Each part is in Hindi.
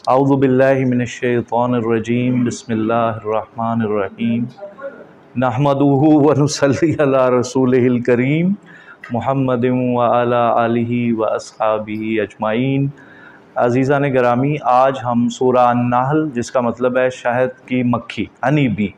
औज़ु बिल्लाहि मिनश्शैतानिर्रजीम बिस्मिल्लाहिर्रहमानिर्रहीम नहमदुहु व नुसल्ली अला रसूलिहिल करीम मुहम्मदिन व अला आलिहि व अस्हाबिहि अजमाइन। अज़ीज़ान गिरामी, आज हम सूरा अन-नहल, जिसका मतलब है शहद की मक्खी, हनी बी,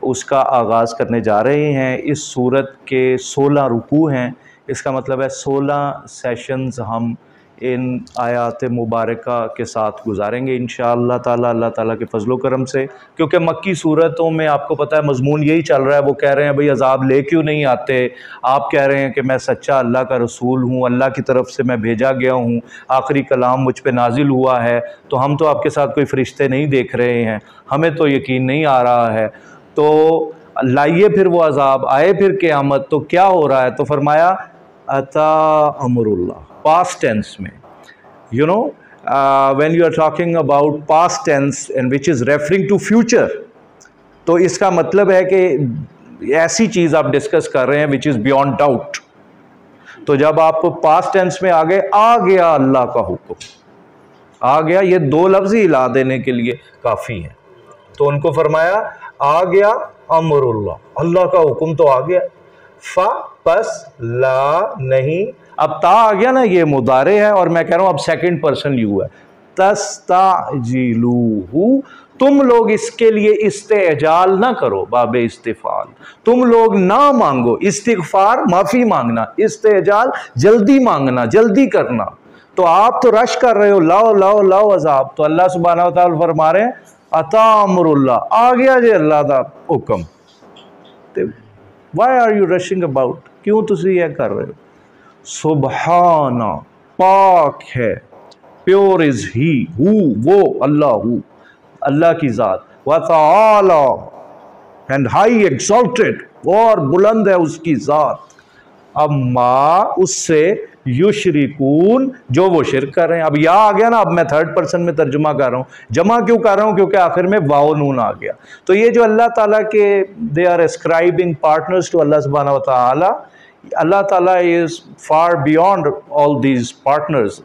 उसका आगाज़ करने जा रहे हैं। इस सूरत के 16 रुकू हैं। इसका मतलब है 16 सेशंस हम इन आयात मुबारका के साथ गुजारेंगे इंशाअल्लाह ताला, अल्लाह ताला के फजलो करम से। क्योंकि मक्की सूरतों में आपको पता है मजमून यही चल रहा है। वो कह रहे हैं भाई अजाब ले क्यों नहीं आते, आप कह रहे हैं कि मैं सच्चा अल्लाह का रसूल हूँ, अल्लाह की तरफ से मैं भेजा गया हूँ, आखिरी कलाम मुझ पे नाजिल हुआ है, तो हम तो आपके साथ कोई फ़रिश्ते नहीं देख रहे हैं, हमें तो यकीन नहीं आ रहा है, तो लाइए फिर वो अजाब, आए फिर क़यामत, तो क्या हो रहा है। तो फरमाया अता अमरुल्लाह, पास्ट टेंस में, you know when you are talking about past tense and which is referring to future, तो इसका मतलब है कि ऐसी चीज़ आप डिस्कस कर रहे हैं विच इज़ बियॉन्ड डाउट। तो जब आप पास्ट टेंस में आ गए, आ गया अल्लाह का हुक्म, आ गया, ये दो लफ्ज़ ही हिला देने के लिए काफ़ी है। तो उनको फरमाया आ गया अमरुल्लाह, अल्लाह का हुक्म तो आ गया। फा पस ला नहीं, अब ता आ गया ना, ये मुदारे है और मैं कह रहा हूं अब सेकंड पर्सन यू है। तस्ताजिलूहु, तुम लोग इसके लिए इस्तेजाल ना करो, बाबे इस्तिफाल, तुम लोग ना मांगो, इस्तिगफार माफी मांगना, इस्तेजाल जल्दी मांगना, जल्दी करना। तो आप तो रश कर रहे हो, लाओ लाओ लाओ अजाब। तो अल्लाह सुब्हानहू व तआला फरमा रहे हैं अता अमरुल्लाह, आ गया जे अल्लाह दा हुक्म। Why are you rushing about, क्यों तुसी ये कर रहे हो। सुबहाना, पाक है, प्योर इज ही, हु, वो अल्लाह, हु अल्लाह की ज़ात, व तआला एंड हाई एक्सल्टेड, और बुलंद है उसकी ज़ात, अम्मा उससे, युशरिकून जो वो शिरक कर रहे हैं। अब या आ गया ना, अब मैं थर्ड पर्सन में तर्जुमा कर रहा हूँ। जमा क्यों कर रहा हूँ, क्योंकि आखिर में वाओ नून आ गया। तो ये जो अल्लाह ताला के they are ascribing partners to अल्लाह सुब्हानहू व तआला, अल्लाह ताला is far beyond all these partners.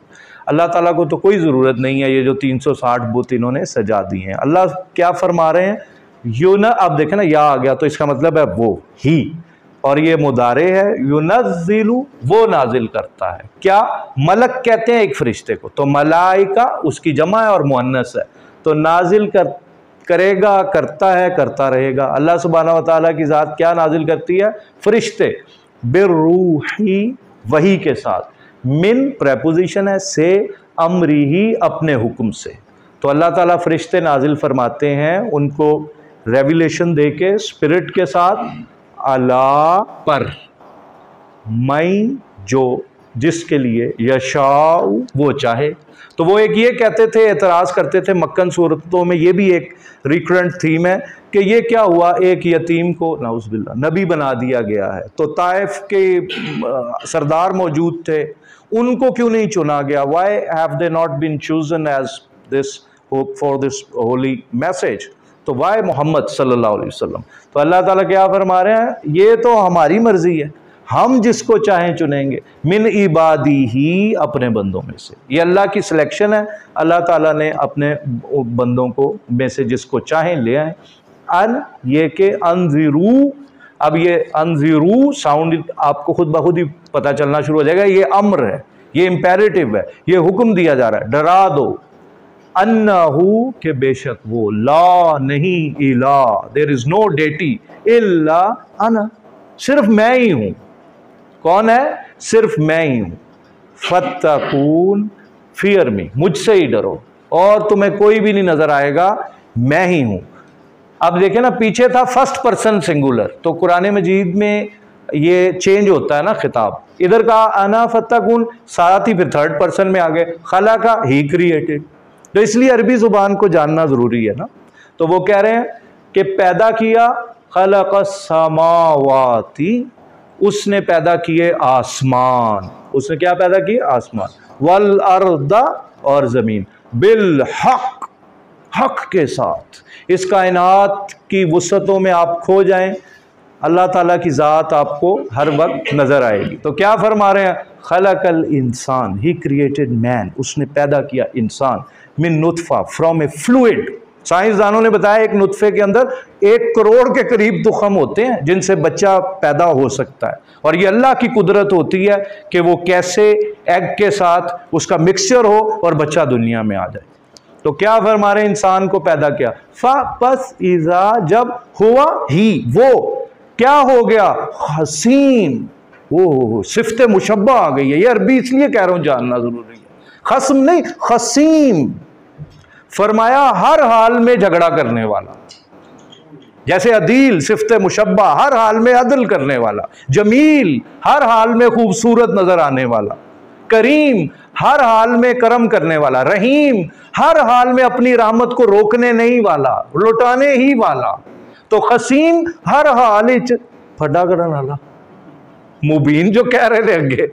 अल्लाह ताला को तो कोई ज़रूरत नहीं है ये जो 360 बुत इन्होंने सजा दी हैं। अल्लाह क्या फरमा रहे हैं, यू न, अब देखें ना या आ गया, तो इसका मतलब है वो ही, और ये मुदारे है। युनज़्ज़िलु, वो नाजिल करता है। क्या, मलक कहते हैं एक फरिश्ते को, तो मलाइका उसकी जमा है और मुअन्नस है, तो नाजिल करेगा, करता है, करता रहेगा। अल्लाह सुब्हानहू व तआला की ज़ात क्या नाजिल करती है, फरिश्ते, बिर्रूही, वही के साथ, मिन प्रेपोजिशन है, से, अमरी ही, अपने हुक्म से। तो अल्लाह ताला फरिश्ते नाजिल फरमाते हैं, उनको रेवलेशन दे के स्पिरिट के साथ, अला पर, मई जो, जिसके लिए, यशाउ वो चाहे। तो वो एक ये कहते थे, एतराज़ करते थे मक्कन सूरतों में, ये भी एक रिकरेंट थीम है कि ये क्या हुआ, एक यतीम को नाउज़ुबिल्लाह नबी बना दिया गया है, तो ताइफ के सरदार मौजूद थे, उनको क्यों नहीं चुना गया। Why have they not been chosen as this for this holy message, तो वाई मोहम्मद सल्लल्लाहु अलैहि वसल्लम। तो अल्लाह ताला क्या फरमा रहे हैं, ये तो हमारी मर्जी है, हम जिसको चाहें चुनेंगे, मिन इबादी ही, अपने बंदों में से। ये अल्लाह की सिलेक्शन है, अल्लाह ताला ने अपने बंदों को में से जिसको चाहें ले आए। अन, ये के अनज़िरू, अब ये अनज़िरू साउंड आपको खुद ब खुद ही पता चलना शुरू हो जाएगा, ये अम्र है, ये इम्पेरेटिव है, ये हुक्म दिया जा रहा है, डरा दो। अन्नहु, के बेशक वो, ला नहीं, इला, देर इज नो डेटी, इल्ला अना, सिर्फ मैं ही हूं। कौन है, सिर्फ मैं ही हूं। फत्तकून, फियर मी, मुझसे ही डरो, और तुम्हें कोई भी नहीं नजर आएगा, मैं ही हूं। अब देखें ना, पीछे था फर्स्ट पर्सन सिंगुलर, तो कुरान मजीद में ये चेंज होता है ना खिताब, इधर का अना फत्तकून, साथ ही फिर थर्ड पर्सन में आ गए, खला का, ही क्रिएटेड। तो इसलिए अरबी ज़ुबान को जानना ज़रूरी है ना। तो वो कह रहे हैं कि पैदा किया, खलक़स समावाती, उसने पैदा किए आसमान, उसने क्या पैदा किए, आसमान, वल अर्दा, और ज़मीन, बिल हक, हक के साथ। इस कायनात की वुसअतों में आप खो जाएं, अल्लाह ताला की ज़ात आपको हर वक्त नज़र आएगी। तो क्या फरमा रहे हैं, खलकल इंसान, ही क्रिएटेड मैन, उसने पैदा किया इंसान, मिन नुतफा, फ्रॉम ए फ्लूइड। साइंसदानों ने बताया एक नुतफे के अंदर 1 करोड़ के करीब तुखम होते हैं जिनसे बच्चा पैदा हो सकता है, और ये अल्लाह की कुदरत होती है कि वो कैसे एग के साथ उसका मिक्सचर हो और बच्चा दुनिया में आ जाए। तो क्या फरमा रहे इंसान को पैदा किया, बस इज़ा, जब हुआ ही, वो क्या हो गया, हसीन, वो सिफ्ते मुशब्बा आ गई है। ये अरबी इसलिए कह रहा हूं जानना जरूरी है, खस्म नहीं, हसीन। फरमाया हर हाल में झगड़ा करने वाला, जैसे अदील सिफ्ते मुशब्बा, हर हाल में अदल करने वाला, जमील हर हाल में खूबसूरत नजर आने वाला, करीम हर हाल में करम करने वाला, रहीम हर हाल में अपनी रहमत को रोकने नहीं वाला, लुटाने ही वाला। तो हसीन हर हाल फटा करने वाला, मुबीन जो कह रहे थे अगे।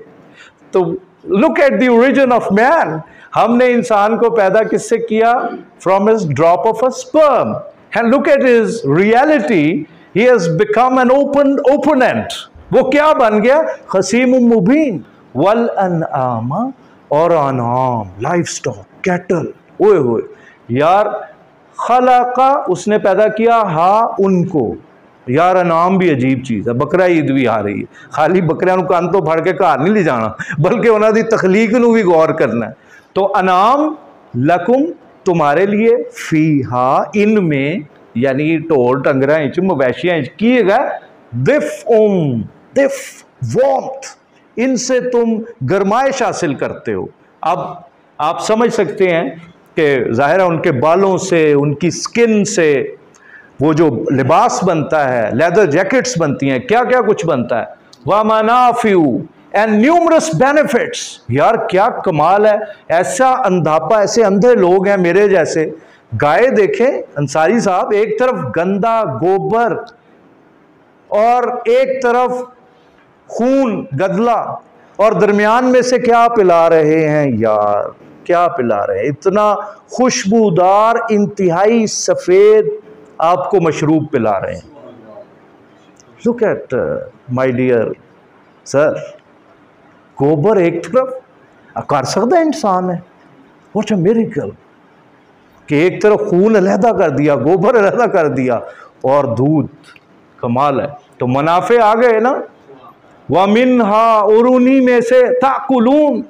तो look at the origin of man, हमने इंसान को पैदा किससे किया, from his drop of a sperm, and look at his reality, he has become an opponent. वो क्या बन गया, खसीम मुबीन। वल अनआमा, और अनाम, लाइफ स्टॉक, कैटल, ओए होए यार, खलाका, उसने पैदा किया, हा उनको, यार अनाम भी अजीब चीज़ है, बकरा ईद भी आ रही है, खाली बकरियां कान तो फड़ के घर नहीं ले जाना, बल्कि उन्होंने तखलीक नूं भी गौर करना है। तो अनाम लकुम, तुम्हारे लिए, फीहा, इनमें, यानी ढोर डंगरां विच, मवैशियां विच की है, दिफ वार्मथ, इनसे तुम गरमाइश हासिल करते हो। अब आप समझ सकते हैं कि जाहिर है उनके बालों से, उनकी स्किन से वो जो लिबास बनता है, लेदर जैकेट्स बनती हैं, क्या क्या कुछ बनता है, व मनाफिउ एंड न्यूमरस बेनिफिट्स। यार क्या कमाल है, ऐसा अंधापा, ऐसे अंधे लोग हैं मेरे जैसे, गाय देखें अंसारी साहब, एक तरफ गंदा गोबर और एक तरफ खून गदला, और दरमियान में से क्या पिला रहे हैं यार, क्या पिला रहे हैं, इतना खुशबूदार इंतहाई सफेद आपको मशरूब पिला रहे हैं। Look at my dear sir, गोबर एक तरफ कर सकता इंसान है, व्हाट अ मिरेकल, कि एक तरफ खून अलहदा कर दिया, गोबर अलहदा कर दिया, और दूध, कमाल है। तो मुनाफे आ गए ना, व मिन्हा, और उन्हीं में से, ताकुलून,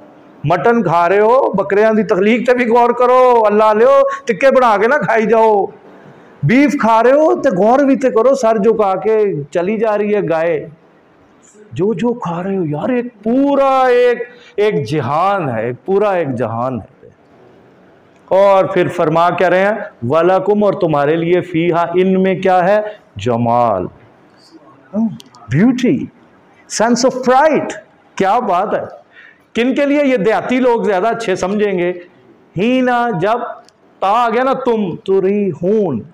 मटन खा रहे हो, बकरियां दी तखलीक ते भी गौर करो, अल्लाह लियो टिक्के बना के ना खाई जाओ, बीफ खा रहे हो तो गौर भी तो करो, सर झुका के चली जा रही है गाय, जो जो खा रहे हो यार, एक पूरा एक जहान है, एक पूरा एक जहान है। और फिर फरमा क्या रहे हैं, वलकुम, और तुम्हारे लिए, फीहा, इनमें क्या है, Jamal, beauty, sense of pride. क्या बात है, किन के लिए, ये देहाती लोग ज्यादा अच्छे समझेंगे। हीना, जब ता आ गया ना, तुम, तुरीहून,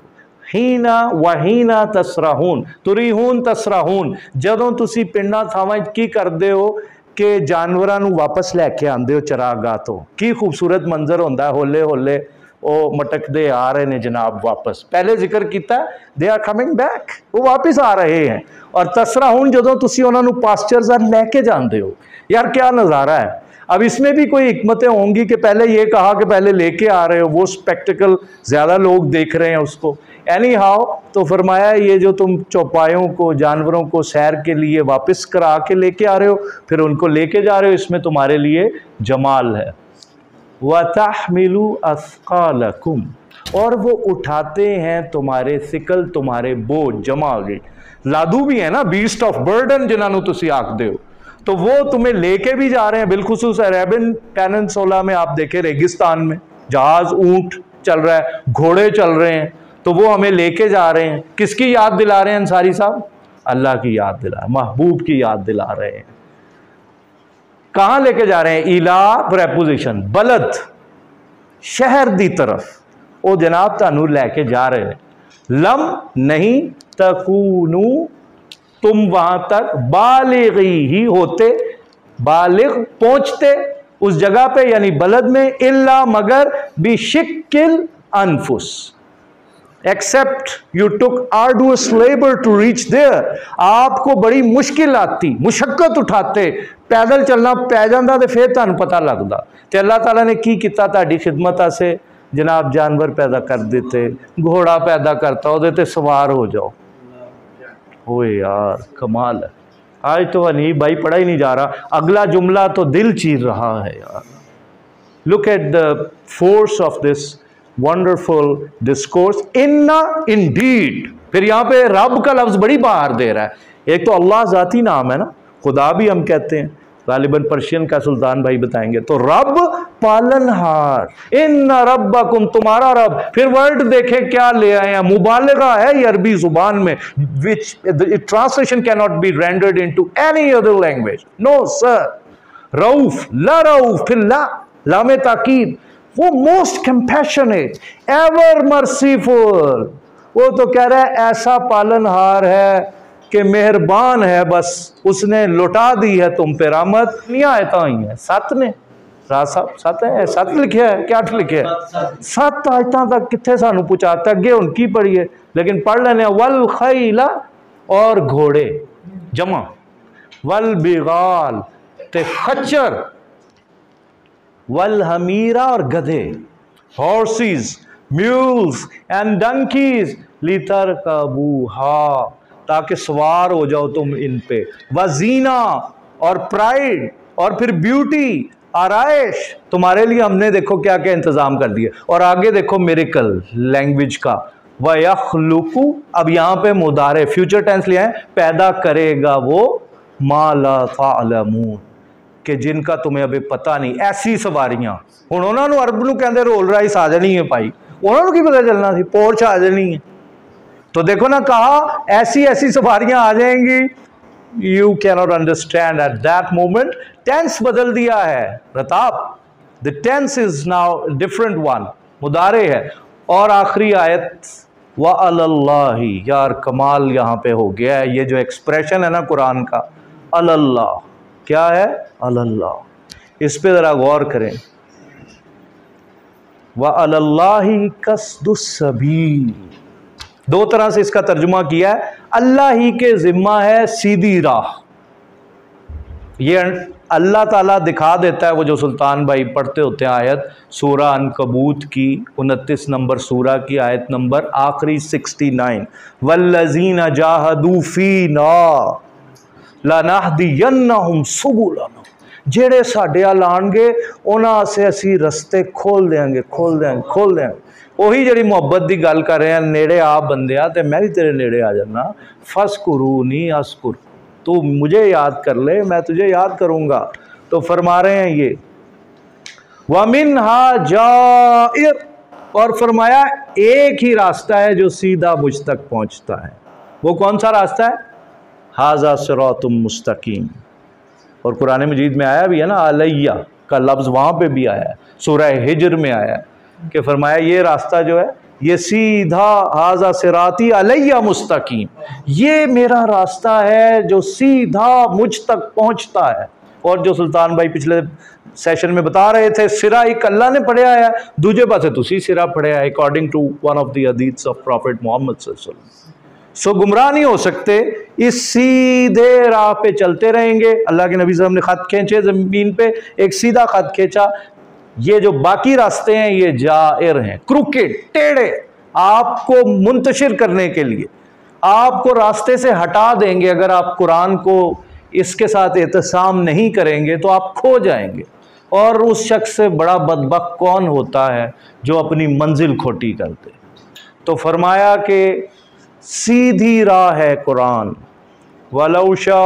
हीना वहीना तसराहून, तुरीहून तसराहून, जदों तुसी पिंडां थावां की करदे हो कि जानवरां नूं वापस लैके आंदे हो चरागाह तो, की खूबसूरत मंजर होंदा है, होले होले वो मटकदे आ रहे ने जनाब वापस, पहले जिक्र किया, दे आर कमिंग बैक, वो वापस आ रहे हैं। और तसराहून, जदों तुसी उन्हां नूं पास्चर्स लैके जांदे हो, यार क्या नज़ारा है। अब इसमें भी कोई हिकमतें होंगी कि पहले ये कहा कि पहले लेके आ रहे हो, वो स्पेक्टिकल ज़्यादा लोग देख रहे हैं उसको, एनी हाउ। तो फरमाया ये जो तुम चौपायों को, जानवरों को सैर के लिए वापस करा के लेके आ रहे हो, फिर उनको लेके जा रहे हो, इसमें तुम्हारे लिए जमाल है। वतहमिलु अस्कालकुम, और वो उठाते हैं तुम्हारे सिकल, तुम्हारे बोझ, जमा गए, लादू भी है ना, बीस्ट ऑफ बर्डन जिन्होंने तुसी आखते हो, तो वो तुम्हें लेके भी जा रहे हैं। बिलखुसूस अरेबियन पेनिनसुला में आप देखें, रेगिस्तान में जहाज, ऊंट चल रहा है, घोड़े चल रहे हैं, तो वो हमें लेके जा रहे हैं। किसकी याद दिला रहे हैं अंसारी साहब, अल्लाह की याद दिला, महबूब की याद दिला रहे हैं। कहां लेके जा रहे हैं, इला प्रेपोजिशन, बलद, शहर दी तरफ, वो जनाब तानू लेके जा रहे हैं। लम, नहीं, तकूनू, तुम वहां तक बालिगी ही होते, बालिग पहुंचते उस जगह पे, यानी बलद में, इल्ला मगर, बिशिक्किल अनफुस, except you took arduous labour to reach there, आपको बड़ी मुश्किल आती, मुशक्कत उठाते, पैदल चलना पै जाता तो फिर तुहानू पता लगता। तो अल्लाह ताला ने की किया, तुहाडी खिदमत आसे जनाब जानवर पैदा कर देते, घोड़ा पैदा करता, उहदे ते सवार हो जाओ। ओए यार कमाल है। आज तो अनीब भाई पढ़ा ही नहीं जा रहा, अगला जुमला तो दिल चीर रहा है यार। Look at the force of this wonderful discourse, इन्ना इंडीड। फिर यहाँ पे रब का लफ्ज बड़ी बाहर दे रहा है। एक तो अल्लाह जाती नाम है ना, खुदा भी हम कहते हैं, गालिबन पर्शियन का सुल्तान भाई बताएंगे। तो रब पालनहार, इन्ना रब्बकुम, तुम्हारा रब। फिर वर्ड देखे क्या ले आए हैं, मुबालगा है ये अरबी जुबान में, which translation can not be rendered into any other language. नो सर, रऊफ, ला रऊफ, फिर लामे ताकीद, वो मोस्ट कंपैशनेट, एवर मर्सीफुल। वो तो कह रहा है ऐसा पालनहार है कि मेहरबान है, बस उसने लुटा दी है तुम पे रहमत। नहीं आयता ही है, सत ने सत है, सत लिखे है, क्या लिखे है, 7 आयतां तक कितने सानू पहुंचाता, अगे उनकी पढ़ी है, लेकिन पढ़ लेने वल खैला, और घोड़े जमा, वल बिगाल ते खच्चर, वल हमीरा और गधे, हॉर्सेस, म्यूल्स एंड डंकीज, लितरकबूहा, ताकि सवार हो जाओ तुम इन पे, वजीना और प्राइड, और फिर ब्यूटी, आराइश, तुम्हारे लिए हमने देखो क्या क्या इंतजाम कर दिया। और आगे देखो मिरेकल लैंग्वेज का, वयखलुकु, अब यहाँ पे मुदारे फ्यूचर टेंस लिया है, पैदा करेगा वो, मा ला तालमून, कि जिनका तुम्हें अभी पता नहीं। ऐसी सवारियां हुण उन्होंने अरब नूं कहंदे रोल राइस आ जानी है भाई, उन्होंने की पता चलना सी पोर्च आ जानी है। तो देखो ना, कहा ऐसी ऐसी सवारियां आ जाएंगी, you can not understand at that moment. Tense बदल दिया है रताब, the tense is now different one, मुदारे है। और आखिरी आयत व अलल्लाही, यार कमाल यहाँ पे हो गया है। ये जो एक्सप्रेशन है ना कुरान का, अल्लाह, क्या है अल्लाह, इस पे जरा गौर करें। व अलल्लाही कसदुस सबील, दो तरह से इसका तर्जुमा किया है। अल्लाह ही के जिम्मा है सीधी राह, ये अल्लाह ताला दिखा देता है। वो जो सुल्तान भाई पढ़ते होते हैं आयत, सूरा अनकबूत की 29 नंबर सूरा की आयत नंबर आखिरी 69, वल्लज़ीना जाहदू फीना लनहदियन्नहुम सुबुलना, जेड़े साडे अल आणगे उन्हां से असी रस्ते खोल देंगे, खोल देंगे, खोल देंगे। वही जी मुहब्बत की गल कर रहे हैं, नेड़े आ बंदिया तो मैं भी तेरे नेड़े आ जाना, फस्कुरूनी अस्कुर, तू मुझे याद कर ले मैं तुझे याद करूंगा। तो फरमा रहे हैं ये वमिनहा जाइर, और फरमाया एक ही रास्ता है जो सीधा मुझ तक पहुंचता है। वो कौन सा रास्ता है? हाजा सिरातुम मुस्तकीम। और कुरान मजीद में आया भी है ना, अलैया का लफ्ज़ वहाँ पे भी आया है, सूरह हिज्र में आया है कि फरमाया ये रास्ता जो है ये सीधा, हाजा सिराती अलैया मुस्तकीम, ये मेरा रास्ता है जो सीधा मुझ तक पहुँचता है। और जो सुल्तान भाई पिछले सैशन में बता रहे थे, सिरा एक अल्लाह ने पढ़िया है, दूजे पासे तुसी सिरा पढ़िया है, according to one of the हदीस ऑफ प्रॉफिट मोहम्मद सल्लल्लाहु अलैहि वसल्लम। सो गुमराह नहीं हो सकते, इस सीधे राह पे चलते रहेंगे। अल्लाह के नबी साहब ने खत खींचे ज़मीन पे, एक सीधा खत खींचा। ये जो बाकी रास्ते हैं ये जायर हैं, क्रूकेड, टेढ़े, आपको मुंतशिर करने के लिए, आपको रास्ते से हटा देंगे। अगर आप कुरान को इसके साथ एहतसाम नहीं करेंगे तो आप खो जाएंगे। और उस शख्स से बड़ा बदबख्त कौन होता है जो अपनी मंजिल खोटी करते। तो फरमाया कि सीधी राह है कुरान, वलौशा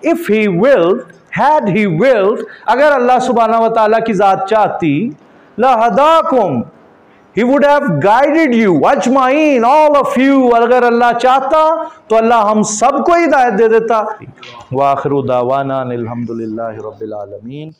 if he willed, had he willed, अगर अल्लाह सुब्हाना व तआला की जात चाहती, लहदाकुम, he would have guided you ajwain, all of you। अगर अल्लाह चाहता तो अल्लाह हम सबको हिदायत दे देता। व आखिरु दावाना अनिल हम्दुलिल्लाहि रब्बिल आलमीन।